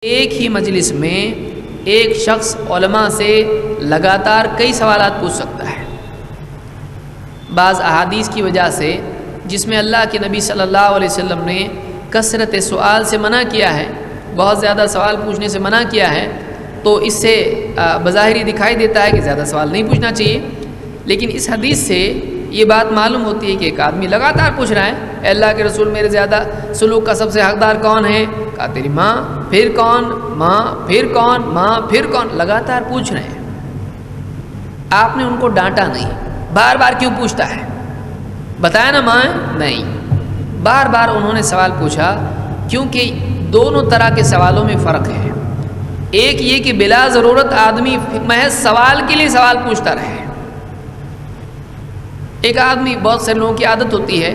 ایک ہی مجلس میں ایک شخص علماء سے لگاتار کئی سوالات پوچھ سکتا ہے۔ بعض احادیث کی وجہ سے جس میں اللہ کے نبی صلی اللہ علیہ وسلم نے کثرت سوال سے منع کیا ہے، بہت زیادہ سوال پوچھنے سے منع کیا ہے، تو اس سے بظاہر دکھائی دیتا ہے کہ زیادہ سوال نہیں پوچھنا چاہیے۔ لیکن اس حدیث سے یہ بات معلوم ہوتی ہے کہ ایک آدمی لگاتار پوچھ رہا ہے، اے اللہ کے رسول میرے زیادہ سلوک کا سب سے حقدار کون ہے؟ کہا تیری ماں، پھر کون؟ ماں، پھر کون؟ ماں، پھر کون؟ لگاتار پوچھ رہے ہیں۔ آپ نے ان کو ڈانٹا نہیں، بار بار کیوں پوچھتا ہے؟ بتایا نا ماں؟ نہیں، بار بار انہوں نے سوال پوچھا کیونکہ دونوں طرح کے سوالوں میں فرق ہے۔ ایک یہ کہ بلا ضرورت آدمی محض سوال کے لیے سوال پوچھتا رہے۔ ایک آدمی، بہت سے لوگوں کی عادت ہوتی ہے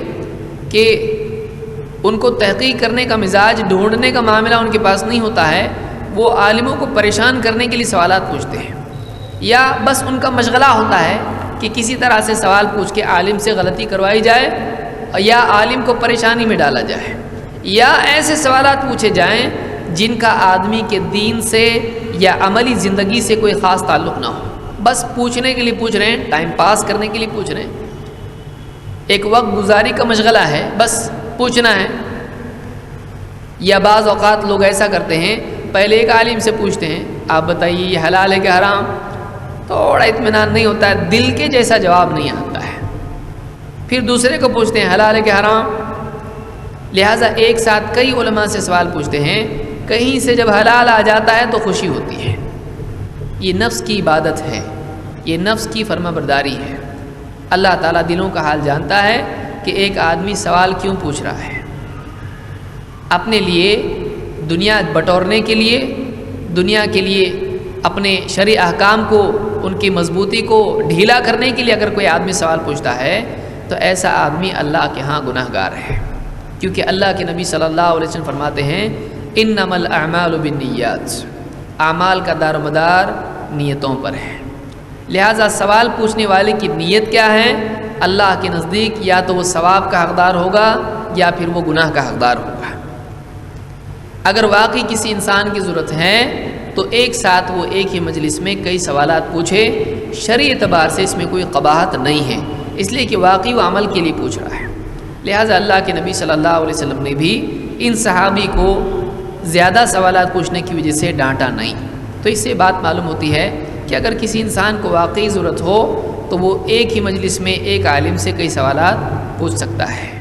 کہ ان کو تحقیق کرنے کا مزاج، ڈھونڈنے کا معاملہ ان کے پاس نہیں ہوتا ہے، وہ عالموں کو پریشان کرنے کے لیے سوالات پوچھتے ہیں، یا بس ان کا مشغلہ ہوتا ہے کہ کسی طرح سے سوال پوچھ کے عالم سے غلطی کروائی جائے یا عالم کو پریشانی میں ڈالا جائے، یا ایسے سوالات پوچھے جائیں جن کا آدمی کے دین سے یا عملی زندگی سے کوئی خاص تعلق نہ ہو، بس پوچھنے کے لیے پوچھ رہے ہیں، ٹائم پاس کرنے کے لیے پوچھ رہے ہیں، ایک وقت گزاری کا مشغلہ ہے، بس پوچھنا ہے۔ یا بعض اوقات لوگ ایسا کرتے ہیں، پہلے ایک عالم سے پوچھتے ہیں آپ بتائیے یہ حلال ہے کہ حرام، تھوڑا اطمینان نہیں ہوتا ہے، دل کے جیسا جواب نہیں آتا ہے، پھر دوسرے کو پوچھتے ہیں حلال ہے کہ حرام۔ لہٰذا ایک ساتھ کئی علماء سے سوال پوچھتے ہیں، کہیں سے جب حلال آ جاتا ہے تو خوشی ہوتی ہے۔ یہ نفس کی عبادت ہے، یہ نفس کی فرما برداری ہے۔ اللہ تعالیٰ دلوں کا حال جانتا ہے کہ ایک آدمی سوال کیوں پوچھ رہا ہے۔ اپنے لیے دنیا بٹورنے کے لیے، دنیا کے لیے اپنے شرعی احکام کو، ان کی مضبوطی کو ڈھیلا کرنے کے لیے اگر کوئی آدمی سوال پوچھتا ہے تو ایسا آدمی اللہ کے ہاں گناہ گار ہے، کیونکہ اللہ کے نبی صلی اللہ علیہ وسلم فرماتے ہیں انما الاعمال بالنیات، اعمال کا دار و مدار نیتوں پر ہے۔ لہٰذا سوال پوچھنے والے کی نیت کیا ہے؟ اللہ کے نزدیک یا تو وہ ثواب کا حقدار ہوگا یا پھر وہ گناہ کا حقدار ہوگا۔ اگر واقعی کسی انسان کی ضرورت ہے تو ایک ساتھ وہ ایک ہی مجلس میں کئی سوالات پوچھے، شرعی اعتبار سے اس میں کوئی قباحت نہیں ہے، اس لیے کہ واقعی وہ عمل کے لیے پوچھ رہا ہے۔ لہٰذا اللہ کے نبی صلی اللہ علیہ وسلم نے بھی ان صحابی کو زیادہ سوالات پوچھنے کی وجہ سے ڈانٹا نہیں۔ تو اس سے بات معلوم ہوتی ہے کہ اگر کسی انسان کو واقعی ضرورت ہو تو وہ ایک ہی مجلس میں ایک عالم سے کئی سوالات پوچھ سکتا ہے۔